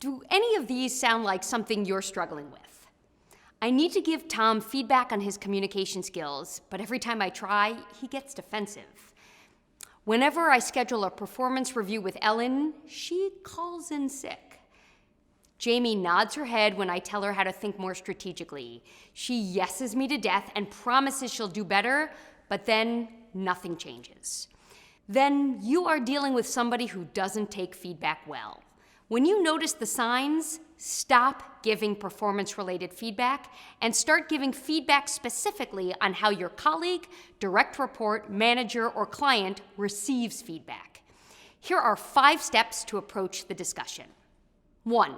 Do any of these sound like something you're struggling with? I need to give Tom feedback on his communication skills, but every time I try, he gets defensive. Whenever I schedule a performance review with Ellen, she calls in sick. Jamie nods her head when I tell her how to think more strategically. She yeses me to death and promises she'll do better, but then nothing changes. Then you are dealing with somebody who doesn't take feedback well. When you notice the signs, stop giving performance-related feedback and start giving feedback specifically on how your colleague, direct report, manager, or client receives feedback. Here are 5 steps to approach the discussion. 1,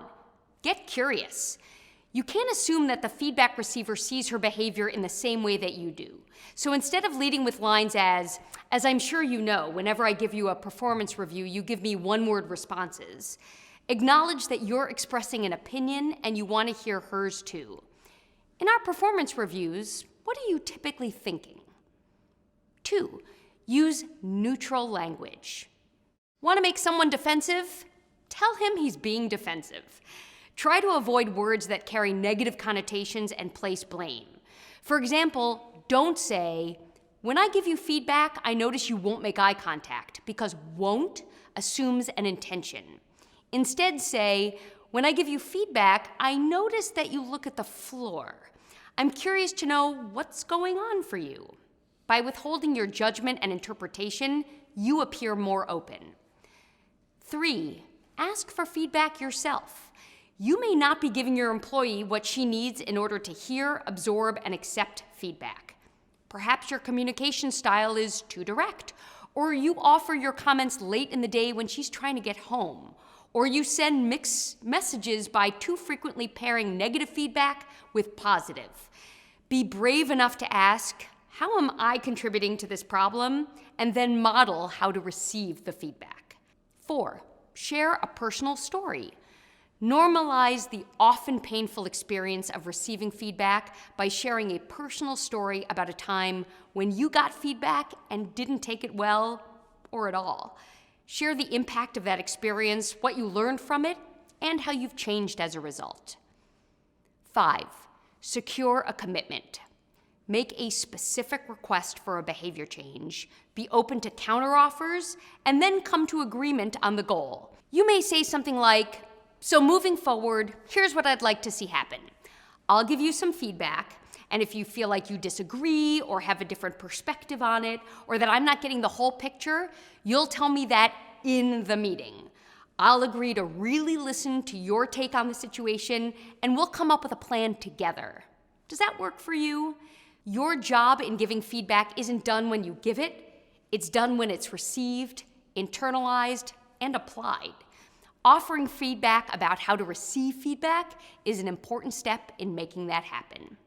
get curious. You can't assume that the feedback receiver sees her behavior in the same way that you do. So instead of leading with lines as I'm sure you know, whenever I give you a performance review, you give me one-word responses. Acknowledge that you're expressing an opinion and you want to hear hers too. In our performance reviews, what are you typically thinking? 2, use neutral language. Want to make someone defensive? Tell him he's being defensive. Try to avoid words that carry negative connotations and place blame. For example, don't say, when I give you feedback, I notice you won't make eye contact, because won't assumes an intention. Instead say, when I give you feedback, I notice that you look at the floor. I'm curious to know what's going on for you. By withholding your judgment and interpretation, you appear more open. 3, ask for feedback yourself. You may not be giving your employee what she needs in order to hear, absorb, and accept feedback. Perhaps your communication style is too direct, or you offer your comments late in the day when she's trying to get home, or you send mixed messages by too frequently pairing negative feedback with positive. Be brave enough to ask, how am I contributing to this problem? And then model how to receive the feedback. 4, share a personal story. Normalize the often painful experience of receiving feedback by sharing a personal story about a time when you got feedback and didn't take it well or at all. Share the impact of that experience, what you learned from it, and how you've changed as a result. 5, secure a commitment. Make a specific request for a behavior change, be open to counteroffers, and then come to agreement on the goal. You may say something like, so moving forward, here's what I'd like to see happen. I'll give you some feedback, and if you feel like you disagree or have a different perspective on it, or that I'm not getting the whole picture, you'll tell me that in the meeting. I'll agree to really listen to your take on the situation, and we'll come up with a plan together. Does that work for you? Your job in giving feedback isn't done when you give it. It's done when it's received, internalized, and applied. Offering feedback about how to receive feedback is an important step in making that happen.